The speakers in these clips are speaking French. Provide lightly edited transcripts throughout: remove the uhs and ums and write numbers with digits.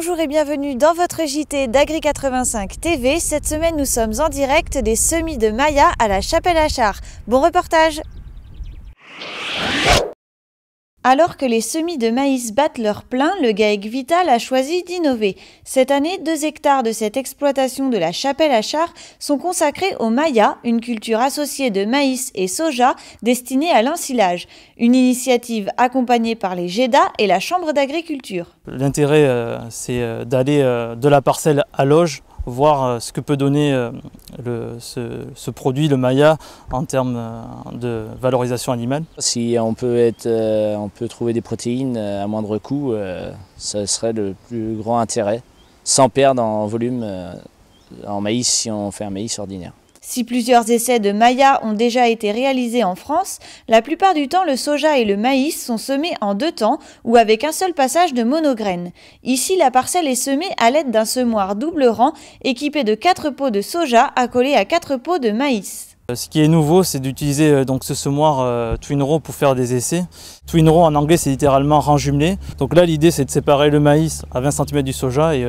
Bonjour et bienvenue dans votre JT d'Agri85 TV. Cette semaine, nous sommes en direct des semis de Maya à la Chapelle-Achard. Bon reportage! Alors que les semis de maïs battent leur plein, le GAEC Vital a choisi d'innover. Cette année, 2 hectares de cette exploitation de la Chapelle-Achard sont consacrés au Maya, une culture associée de maïs et soja destinée à l'ensilage. Une initiative accompagnée par les GEDA et la Chambre d'agriculture. L'intérêt, c'est d'aller de la parcelle à l'auge, voir ce que peut donner ce produit, le Maya, en termes de valorisation animale. Si on peut trouver des protéines à moindre coût, ça serait le plus grand intérêt, sans perdre en volume en maïs si on fait un maïs ordinaire. Si plusieurs essais de Maya ont déjà été réalisés en France, la plupart du temps le soja et le maïs sont semés en 2 temps ou avec un seul passage de monograine. Ici, la parcelle est semée à l'aide d'un semoir double rang équipé de 4 pots de soja accolés à 4 pots de maïs. Ce qui est nouveau, c'est d'utiliser ce semoir Twin Row pour faire des essais. Twin Row en anglais, c'est littéralement rang jumelé. Donc là, l'idée, c'est de séparer le maïs à 20 cm du soja et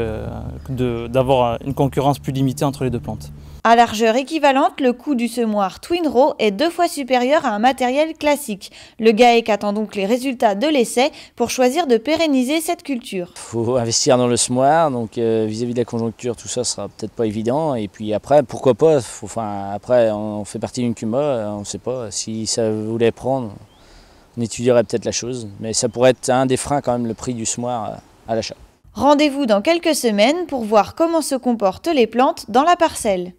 d'avoir une concurrence plus limitée entre les 2 plantes. À largeur équivalente, le coût du semoir Twin Row est 2 fois supérieur à un matériel classique. Le GAEC attend donc les résultats de l'essai pour choisir de pérenniser cette culture. Il faut investir dans le semoir, donc vis-à-vis de la conjoncture, tout ça sera peut-être pas évident. Et puis après, pourquoi pas, après on fait partie d'une CUMA, on ne sait pas si ça voulait prendre, on étudierait peut-être la chose. Mais ça pourrait être un des freins quand même, le prix du semoir à l'achat. Rendez-vous dans quelques semaines pour voir comment se comportent les plantes dans la parcelle.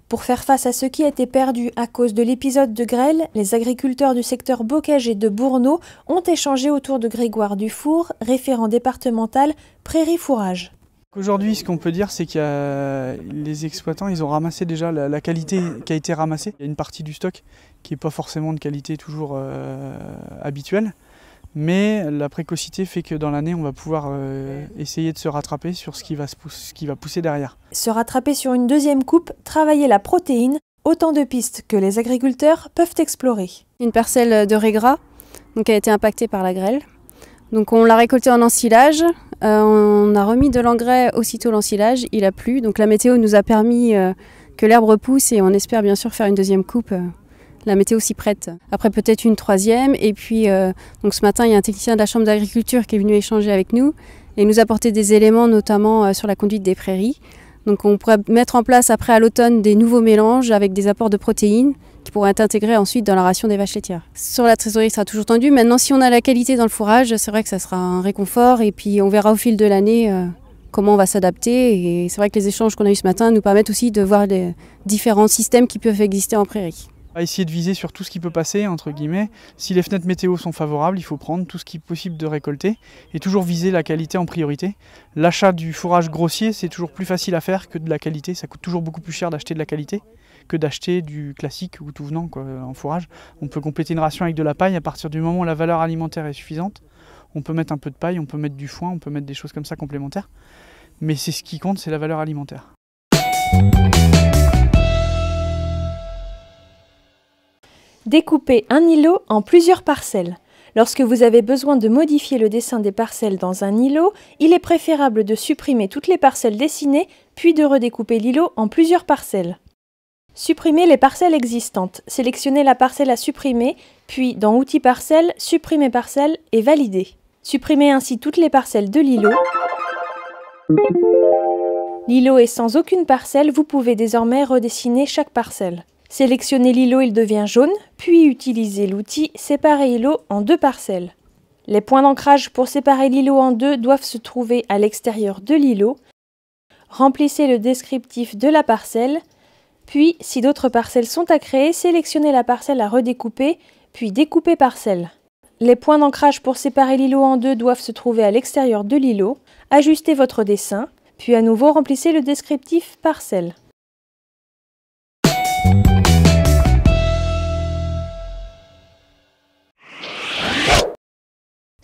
Pour faire face à ce qui a été perdu à cause de l'épisode de grêle, les agriculteurs du secteur bocager de Bourneau ont échangé autour de Grégoire Dufour, référent départemental Prairie Fourrage. Aujourd'hui, ce qu'on peut dire, c'est que les exploitants, ils ont ramassé déjà la qualité qui a été ramassée. Il y a une partie du stock qui n'est pas forcément de qualité toujours habituelle. Mais la précocité fait que dans l'année, on va pouvoir essayer de se rattraper sur ce qui va pousser derrière. Se rattraper sur une deuxième coupe, travailler la protéine, autant de pistes que les agriculteurs peuvent explorer. Une parcelle de raie gras qui a été impactée par la grêle. Donc on l'a récoltée en ensilage, on a remis de l'engrais aussitôt l'ensilage, il a plu. Donc la météo nous a permis que l'herbe repousse et on espère bien sûr faire une deuxième coupe. La météo s'y prête. Après peut-être une 3e et puis donc ce matin il y a un technicien de la Chambre d'agriculture qui est venu échanger avec nous et nous apporter des éléments notamment sur la conduite des prairies. Donc on pourrait mettre en place après à l'automne des nouveaux mélanges avec des apports de protéines qui pourraient être intégrés ensuite dans la ration des vaches laitières. Sur la trésorerie, ça sera toujours tendu. Maintenant si on a la qualité dans le fourrage, c'est vrai que ça sera un réconfort et puis on verra au fil de l'année comment on va s'adapter. Et c'est vrai que les échanges qu'on a eu ce matin nous permettent aussi de voir les différents systèmes qui peuvent exister en prairie. À essayer de viser sur tout ce qui peut passer, entre guillemets. Si les fenêtres météo sont favorables, il faut prendre tout ce qui est possible de récolter et toujours viser la qualité en priorité. L'achat du fourrage grossier, c'est toujours plus facile à faire que de la qualité. Ça coûte toujours beaucoup plus cher d'acheter de la qualité que d'acheter du classique ou tout venant en fourrage. On peut compléter une ration avec de la paille à partir du moment où la valeur alimentaire est suffisante. On peut mettre un peu de paille, on peut mettre du foin, on peut mettre des choses comme ça complémentaires. Mais c'est ce qui compte, c'est la valeur alimentaire. Découper un îlot en plusieurs parcelles. Lorsque vous avez besoin de modifier le dessin des parcelles dans un îlot, il est préférable de supprimer toutes les parcelles dessinées, puis de redécouper l'îlot en plusieurs parcelles. Supprimez les parcelles existantes. Sélectionnez la parcelle à supprimer, puis dans Outils parcelles, Supprimer parcelle et Valider. Supprimez ainsi toutes les parcelles de l'îlot. L'îlot est sans aucune parcelle, vous pouvez désormais redessiner chaque parcelle. Sélectionnez l'îlot, il devient jaune, puis utilisez l'outil Séparer îlot en 2 parcelles. Les points d'ancrage pour séparer l'îlot en 2 doivent se trouver à l'extérieur de l'îlot. Remplissez le descriptif de la parcelle, puis si d'autres parcelles sont à créer, sélectionnez la parcelle à redécouper, puis découpez parcelle. Les points d'ancrage pour séparer l'îlot en 2 doivent se trouver à l'extérieur de l'îlot. Ajustez votre dessin, puis à nouveau remplissez le descriptif parcelle.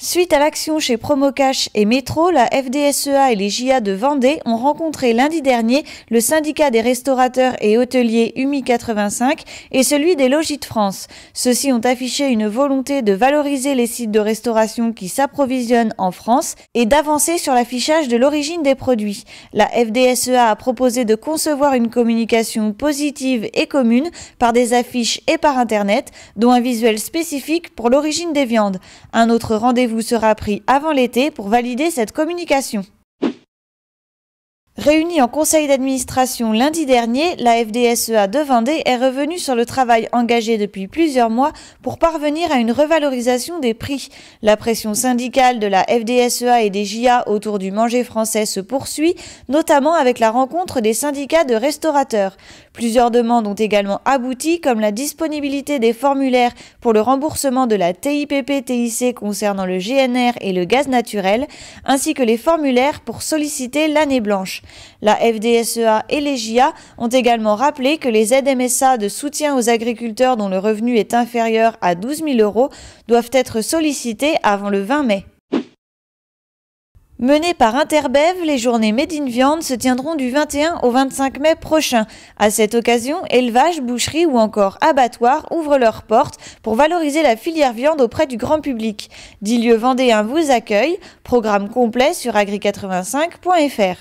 Suite à l'action chez Promocash et Métro, la FDSEA et les JA de Vendée ont rencontré lundi dernier le syndicat des restaurateurs et hôteliers UMI 85 et celui des logis de France. Ceux-ci ont affiché une volonté de valoriser les sites de restauration qui s'approvisionnent en France et d'avancer sur l'affichage de l'origine des produits. La FDSEA a proposé de concevoir une communication positive et commune par des affiches et par Internet, dont un visuel spécifique pour l'origine des viandes. Un autre rendez-vous sera pris avant l'été pour valider cette communication. Réunie en conseil d'administration lundi dernier, la FDSEA de Vendée est revenue sur le travail engagé depuis plusieurs mois pour parvenir à une revalorisation des prix. La pression syndicale de la FDSEA et des JA autour du manger français se poursuit, notamment avec la rencontre des syndicats de restaurateurs. Plusieurs demandes ont également abouti, comme la disponibilité des formulaires pour le remboursement de la TIPP-TIC concernant le GNR et le gaz naturel, ainsi que les formulaires pour solliciter l'année blanche. La FDSEA et les JA ont également rappelé que les aides MSA de soutien aux agriculteurs dont le revenu est inférieur à 12 000 € doivent être sollicitées avant le 20 mai. Menées par Interbev, les journées Made in Viande se tiendront du 21 au 25 mai prochain. À cette occasion, élevage, boucherie ou encore abattoirs ouvrent leurs portes pour valoriser la filière viande auprès du grand public. 10 lieux vendéens vous accueillent. Programme complet sur agri85.fr.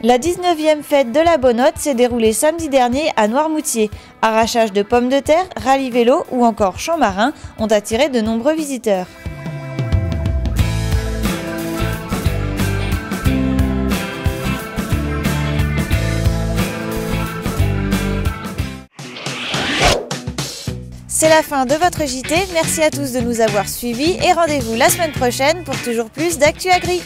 La 19e fête de la Bonnotte s'est déroulée samedi dernier à Noirmoutier. Arrachage de pommes de terre, rallye vélo ou encore champs marins ont attiré de nombreux visiteurs. C'est la fin de votre JT, merci à tous de nous avoir suivis et rendez-vous la semaine prochaine pour toujours plus d'Actu Agri.